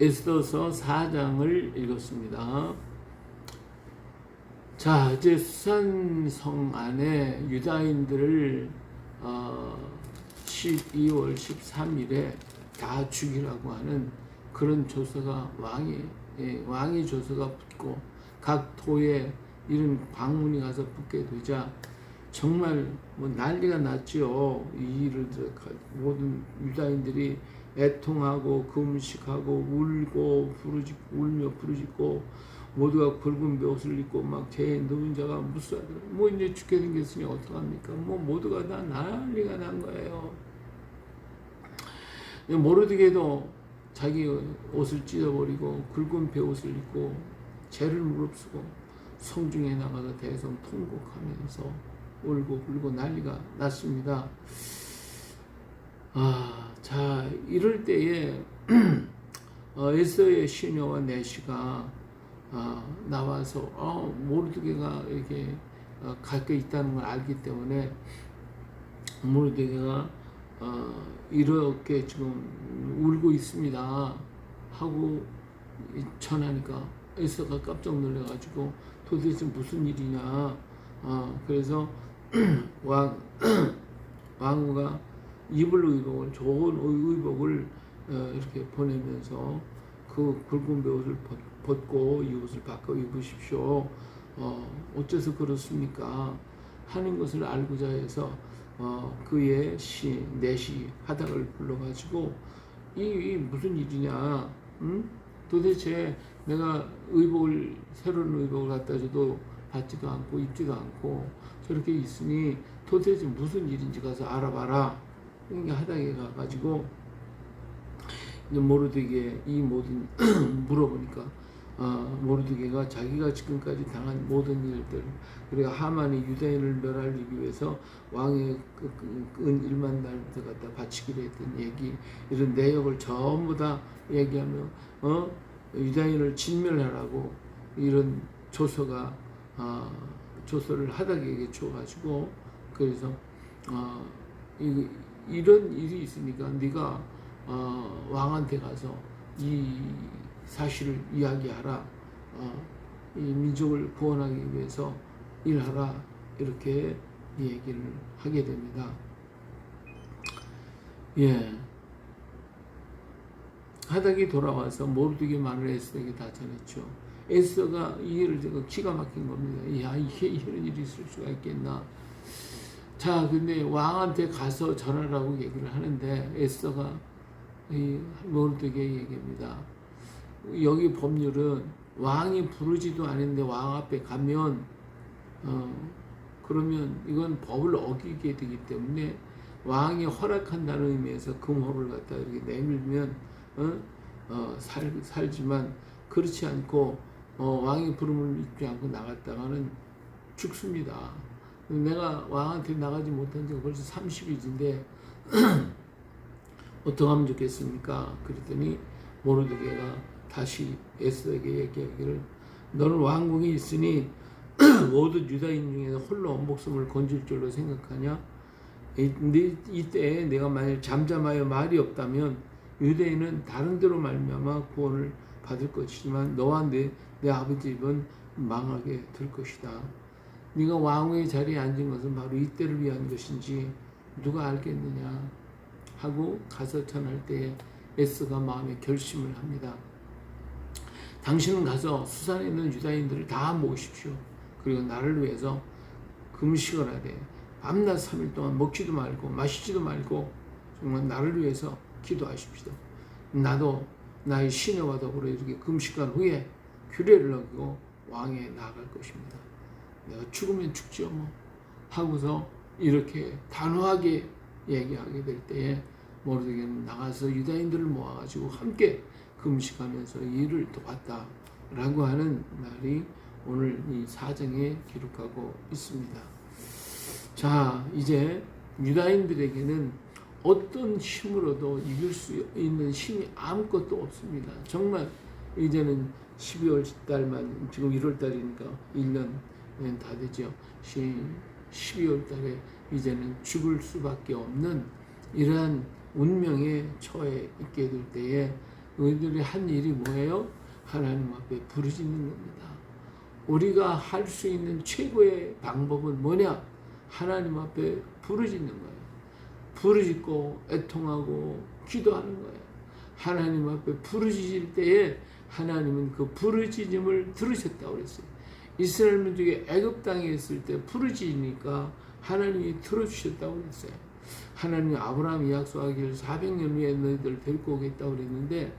에스더서 4장을 읽었습니다. 자, 이제 수산성 안에 유다인들을 12월 13일에 다 죽이라고 하는 그런 조서가 왕의 조서가 붙고 각 도에 이런 방문이 가서 붙게 되자 정말 뭐 난리가 났죠. 이 일을 모든 유다인들이 애통하고 금식하고 울며 부르짖고 모두가 굵은 벼옷을 입고 막 제 누운 자가 무수하더라. 뭐 이제 죽게 생겼으니 어떡합니까? 뭐 모두가 다 난리가 난 거예요. 모르드게도 자기 옷을 찢어버리고 굵은 벼옷을 입고 죄를 무릅쓰고 성중에 나가서 대성 통곡하면서 울고 불고 난리가 났습니다. 자, 이럴 때에 에스더의 시녀와 내시가 나와서 모르드게가 이렇게 가까이 있다는 걸 알기 때문에 모르드게가 이렇게 지금 울고 있습니다 하고 전하니까 에스더가 깜짝 놀라가지고 도대체 무슨 일이냐. 그래서 왕후가 이불 의복을 좋은 의복을 이렇게 보내면서 그 굵은 벼옷을 벗고 이 옷을 바꿔 입으십시오. 어째서 그렇습니까? 하는 것을 알고자 해서 그의 내시 하닥을 불러가지고 이 무슨 일이냐? 응? 도대체 내가 새로운 의복을 갖다 줘도 받지도 않고 입지도 않고 저렇게 있으니 도대체 무슨 일인지 가서 알아봐라. 이게 하닥에 가가지고 모르드게 이 모든 물어보니까 모르드게가 자기가 지금까지 당한 모든 일들, 그리고 하만이 유대인을 멸하기 위해서 왕의 은 1만 달러를 갖다 바치기로 했던 얘기, 이런 내역을 전부 다 얘기하며 유대인을 진멸하라고 이런 조서를 하닥에게 줘가지고, 그래서 이런 일이 있으니까 네가 왕한테 가서 이 사실을 이야기하라. 이 민족을 구원하기 위해서 일하라. 이렇게 얘기를 하게 됩니다. 예. 하닥이 돌아와서 모르드게 말을 에스더에게 다 전했죠. 에스더가 이 일을 듣고 기가 막힌 겁니다. 야, 이게 이런 일이 있을 수가 있겠나. 자, 근데 왕한테 가서 전하라고 얘기를 하는데 에스더가 모르드게 얘기합니다. 여기 법률은 왕이 부르지도 않은데 왕 앞에 가면 그러면 이건 법을 어기게 되기 때문에 왕이 허락한다는 의미에서 금호를 갖다 이렇게 내밀면 살지만 그렇지 않고 왕이 부름을 믿지 않고 나갔다가는 죽습니다. 내가 왕한테 나가지 못한 지가 벌써 30일인데 어떻게 하면 좋겠습니까? 그랬더니 모르드게가 다시 에스더에게 얘기하기를, 너는 왕궁이 있으니 모든 유다인 중에서 홀로 목숨을 건질 줄로 생각하냐? 이때 내가 만약 잠잠하여 말이 없다면 유대인은 다른 데로 말미암아 구원을 받을 것이지만 너와 내 아버지 집은 망하게 될 것이다. 네가 왕의 자리에 앉은 것은 바로 이때를 위한 것인지 누가 알겠느냐 하고 가서 전할 때에 에스더가 마음에 결심을 합니다. 당신은 가서 수산에 있는 유다인들을 다 모으십시오. 그리고 나를 위해서 금식을 하되 밤낮 3일 동안 먹지도 말고 마시지도 말고 정말 나를 위해서 기도하십시오. 나도 나의 시녀와 더불어 이렇게 금식한 후에 규례를 어기고 왕에 나아갈 것입니다. 내가 죽으면 죽죠 뭐 하고서 이렇게 단호하게 얘기하게 될 때에 모르드게는 나가서 유다인들을 모아가지고 함께 금식하면서 일을 도왔다라고 하는 날이 오늘 이 4장에 기록하고 있습니다. 자, 이제 유다인들에게는 어떤 힘으로도 이길 수 있는 힘이 아무것도 없습니다. 정말 이제는 12월 달만, 지금 1월 달이니까 1년 다 되죠. 12월 달에 이제는 죽을 수밖에 없는 이러한 운명에 처해 있게 될 때에 너희들이 한 일이 뭐예요? 하나님 앞에 부르짖는 겁니다. 우리가 할 수 있는 최고의 방법은 뭐냐? 하나님 앞에 부르짖는 거예요. 부르짖고 애통하고 기도하는 거예요. 하나님 앞에 부르짖을 때에 하나님은 그 부르짖음을 들으셨다고 그랬어요. 이스라엘 민족이 애굽 땅에 있을 때 부르짖으니까 하나님이 들어주셨다고 그랬어요. 하나님이 아브라함이 약속하기를 400년 후에 너희들 데리고 오겠다고 그랬는데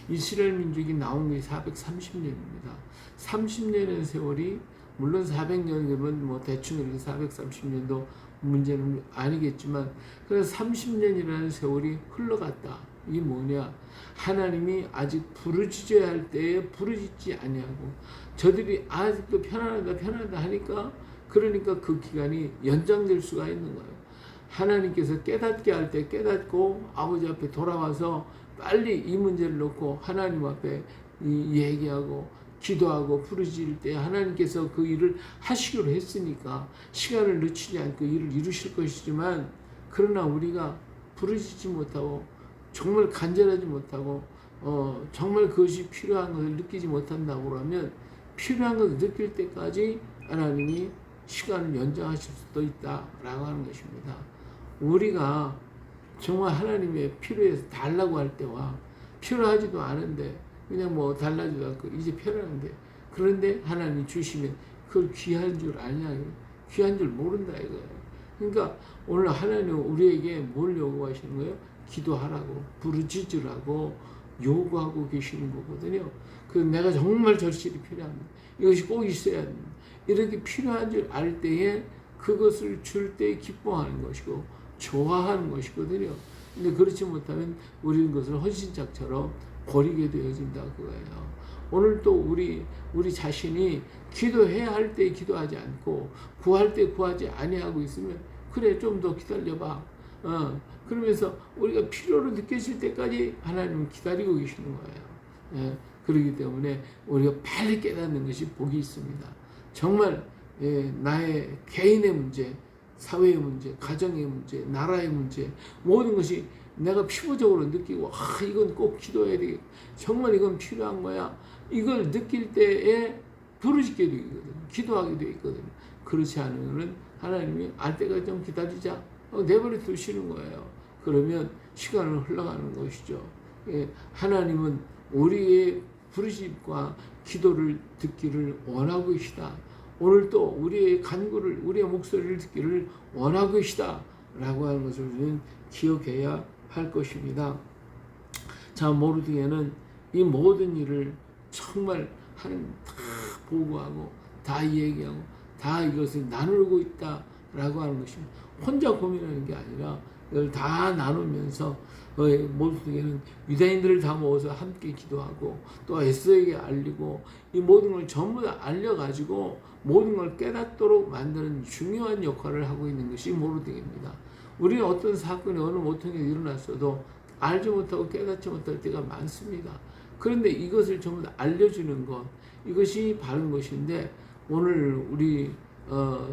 이스라엘 민족이 나온 게 430년입니다. 30년의 세월이 물론 400년이면 뭐 대충 이렇게 430년도 문제는 아니겠지만 그래서 30년이라는 세월이 흘러갔다. 이게 뭐냐? 하나님이 아직 부르짖어야 할 때에 부르짖지 아니하고 저들이 아직도 편안하다 하니까 그러니까 그 기간이 연장될 수가 있는 거예요. 하나님께서 깨닫게 할 때 깨닫고 아버지 앞에 돌아와서 빨리 이 문제를 놓고 하나님 앞에 얘기하고 기도하고 부르짖을 때 하나님께서 그 일을 하시기로 했으니까 시간을 늦추지 않고 일을 이루실 것이지만 그러나 우리가 부르짖지 못하고 정말 간절하지 못하고 정말 그것이 필요한 것을 느끼지 못한다고 하면 필요한 것을 느낄 때까지 하나님이 시간을 연장하실 수도 있다라고 하는 것입니다. 우리가 정말 하나님의 필요해서 달라고 할 때와 필요하지도 않은데 그냥 뭐 달라지도 않고 이제 필요한데 그런데 하나님 주시면 그걸 귀한 줄 아냐, 귀한 줄 모른다 이거예요. 그러니까 오늘 하나님은 우리에게 뭘 요구하시는 거예요? 기도하라고 부르짖으라고 요구하고 계시는 거거든요. 그 내가 정말 절실히 필요합니다. 이것이 꼭 있어야 합니다. 이렇게 필요한 줄 알 때에 그것을 줄 때 기뻐하는 것이고 좋아하는 것이거든요. 근데 그렇지 못하면 우리는 그것을 헌신짝처럼 버리게 되어진다 그거예요. 오늘 또 우리 자신이 기도해야 할 때 기도하지 않고 구할 때 구하지 아니하고 있으면 그래 좀 더 기다려봐. 그러면서 우리가 필요로 느껴질 때까지 하나님은 기다리고 계시는 거예요. 예, 그렇기 때문에 우리가 빨리 깨닫는 것이 복이 있습니다. 정말 나의 개인의 문제, 사회의 문제, 가정의 문제, 나라의 문제 모든 것이 내가 피부적으로 느끼고 이건 꼭 기도해야 되겠다. 정말 이건 필요한 거야. 이걸 느낄 때에 부르짖게 되거든. 기도하게 되거든. 그렇지 않으면 하나님이 알 때까지 좀 기다리자. 내버려 두시는 거예요. 그러면 시간은 흘러가는 것이죠. 하나님은 우리의 부르짖과 기도를 듣기를 원하고 계시다. 오늘 또 우리의 간구를, 우리의 목소리를 듣기를 원하고 계시다. 라고 하는 것을 우리는 기억해야 할 것입니다. 자, 모르드게는 이 모든 일을 정말 하나님 다 보고하고 다 얘기하고 다 이것을 나누고 있다라고 하는 것입니다. 혼자 고민하는 게 아니라 이걸 다 나누면서 모르드게는 유대인들을 다 모아서 함께 기도하고 또 에스더에게 알리고 이 모든 걸 전부 다 알려가지고 모든 걸 깨닫도록 만드는 중요한 역할을 하고 있는 것이 모르드게입니다. 우리는 어떤 사건이 어느 모퉁이에 일어났어도 알지 못하고 깨닫지 못할 때가 많습니다. 그런데 이것을 전부 다 알려주는 것, 이것이 바른 것인데 오늘 우리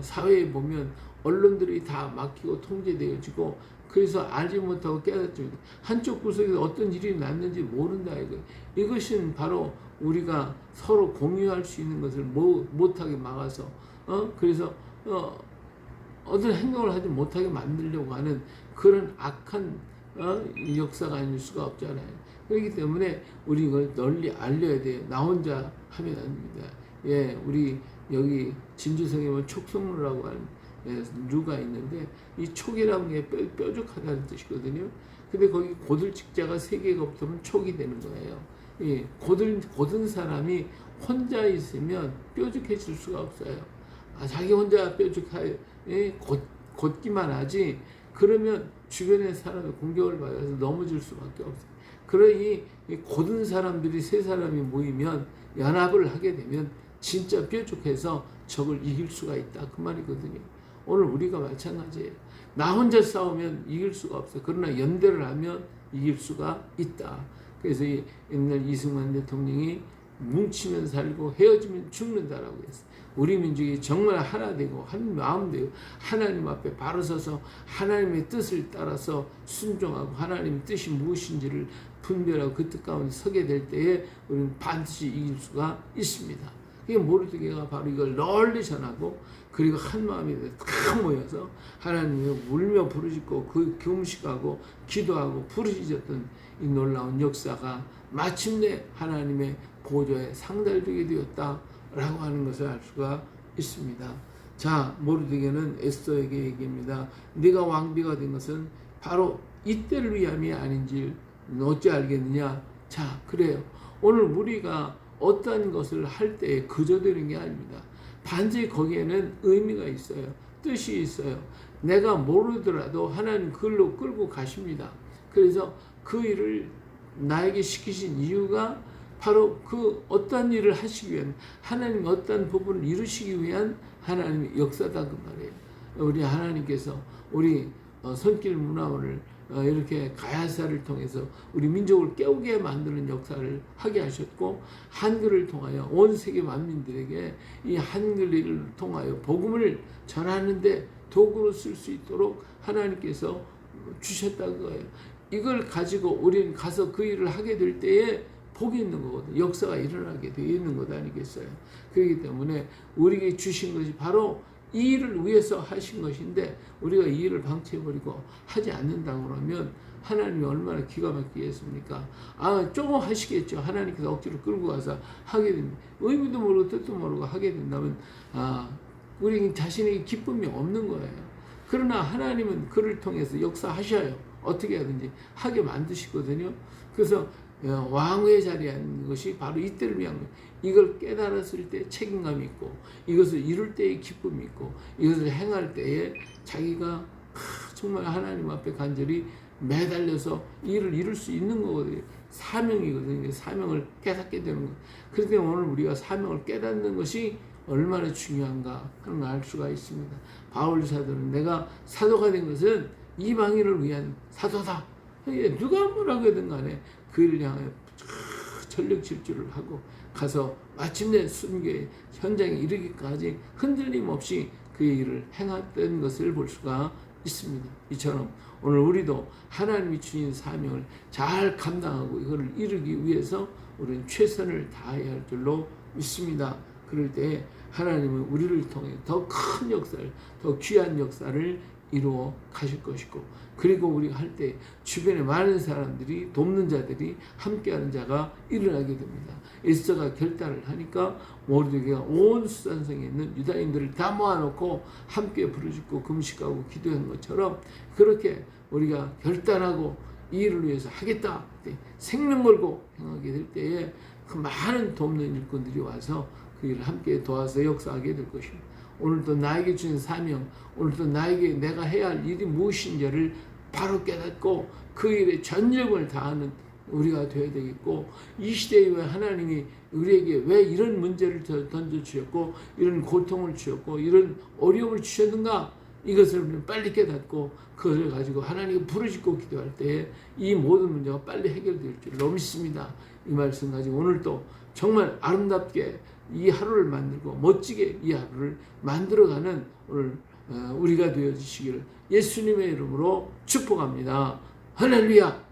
사회에 보면 언론들이 다 막히고 통제되어지고 그래서 알지 못하고 깨닫지 못하고 한쪽 구석에서 어떤 일이 났는지 모른다 이거. 이것은 바로 우리가 서로 공유할 수 있는 것을 못하게 막아서 그래서 어떤 행동을 하지 못하게 만들려고 하는 그런 악한 역사가 아닐 수가 없잖아요. 그렇기 때문에 우리 이걸 널리 알려야 돼요. 나 혼자 하면 안 됩니다. 예, 우리 여기 진주성에 보면 촉성루라고 하는 루가 있는데 이 촉이라는 게 뾰족하다는 뜻이거든요. 근데 거기 고들직자가 3개가 붙으면 촉이 되는 거예요. 예, 고든 사람이 혼자 있으면 뾰족해질 수가 없어요. 자기 혼자 걷기만 하지 그러면 주변의 사람의 공격을 받아서 넘어질 수밖에 없어요. 그러니 고든 사람들이 3사람이 모이면 연합을 하게 되면 진짜 뾰족해서 적을 이길 수가 있다 그 말이거든요. 오늘 우리가 마찬가지예요. 나 혼자 싸우면 이길 수가 없어요. 그러나 연대를 하면 이길 수가 있다. 그래서 옛날 이승만 대통령이 뭉치면 살고 헤어지면 죽는다라고 했어요. 우리 민족이 정말 하나 되고 한 마음 되고 하나님 앞에 바로 서서 하나님의 뜻을 따라서 순종하고 하나님의 뜻이 무엇인지를 분별하고 그 뜻 가운데 서게 될 때에 우리는 반드시 이길 수가 있습니다. 이게 모르드게가 바로 이걸 널리 전하고 그리고 한 마음이 다 모여서 하나님을 울며 부르짖고 그 금식하고 기도하고 부르짖었던 이 놀라운 역사가 마침내 하나님의 보좌에 상달되게 되었다라고 하는 것을 알 수가 있습니다. 자, 모르드게는 에스더에게 얘기합니다. 네가 왕비가 된 것은 바로 이때를 위함이 아닌지 어찌 알겠느냐. 자, 그래요. 오늘 우리가 어떤 것을 할 때에 그저 되는 게 아닙니다. 반드시 거기에는 의미가 있어요. 뜻이 있어요. 내가 모르더라도 하나님 그걸로 끌고 가십니다. 그래서 그 일을 나에게 시키신 이유가 바로 그 어떤 일을 하시기 위한 하나님 어떤 부분을 이루시기 위한 하나님의 역사다 그 말이에요. 우리 하나님께서 우리 손길 문화원을 이렇게 가야사를 통해서 우리 민족을 깨우게 만드는 역사를 하게 하셨고 한글을 통하여 온 세계 만민들에게 이 한글을 통하여 복음을 전하는데 도구로 쓸 수 있도록 하나님께서 주셨다는 거예요. 이걸 가지고 우리는 가서 그 일을 하게 될 때에 복이 있는 거거든요. 역사가 일어나게 되어 있는 것 아니겠어요. 그렇기 때문에 우리에게 주신 것이 바로 이 일을 위해서 하신 것인데 우리가 이 일을 방치해버리고 하지 않는다고 그러면 하나님이 얼마나 기가 막히겠습니까? 조금 하시겠죠. 하나님께서 억지로 끌고 가서 하게 됩니다. 의미도 모르고 뜻도 모르고 하게 된다면 우리 자신에게 기쁨이 없는 거예요. 그러나 하나님은 그를 통해서 역사하셔요. 어떻게 하든지 하게 만드시거든요. 그래서 왕의 자리에 앉는 것이 바로 이때를 위한 거예요. 이걸 깨달았을 때 책임감이 있고 이것을 이룰 때의 기쁨이 있고 이것을 행할 때에 자기가 정말 하나님 앞에 간절히 매달려서 일을 이룰 수 있는 거거든요. 사명이거든요. 사명을 깨닫게 되는 거예요. 그렇기 때문에 오늘 우리가 사명을 깨닫는 것이 얼마나 중요한가 하는 걸 알 수가 있습니다. 바울 사도는 내가 사도가 된 것은 이방인을 위한 사도다. 누가 뭐라고 하든 간에 그 일을 향해 전력 질주를 하고 가서 마침내 순교의 현장에 이르기까지 흔들림 없이 그 일을 행했던 것을 볼 수가 있습니다. 이처럼 오늘 우리도 하나님이 주신 사명을 잘 감당하고 이거를 이루기 위해서 우리는 최선을 다해야 할 줄로 믿습니다. 그럴 때 하나님은 우리를 통해 더 큰 역사를, 더 귀한 역사를 이루어 가실 것이고 그리고 우리가 할 때 주변에 많은 사람들이 돕는 자들이 함께하는 자가 일어나게 됩니다. 에스더가 결단을 하니까 모르드게가 온 수산성에 있는 유다인들을 다 모아놓고 함께 부르짖고 금식하고 기도한 것처럼 그렇게 우리가 결단하고 이 일을 위해서 하겠다 생명 걸고 행하게 될 때에 그 많은 돕는 일꾼들이 와서 그 일을 함께 도와서 역사하게 될 것입니다. 오늘도 나에게 주신 사명, 오늘도 나에게 내가 해야 할 일이 무엇인지를 바로 깨닫고 그 일에 전력을 다하는 우리가 되어야 되겠고 이 시대에 왜 하나님이 우리에게 왜 이런 문제를 던져주셨고 이런 고통을 주셨고 이런 어려움을 주셨는가 이것을 우리는 빨리 깨닫고 그것을 가지고 하나님께 부르짖고 기도할 때 이 모든 문제가 빨리 해결될 줄로 믿습니다. 이 말씀 가지고 오늘도 정말 아름답게 이 하루를 만들고 멋지게 이 하루를 만들어가는 오늘 우리가 되어주시기를 예수님의 이름으로 축복합니다. 할렐루야.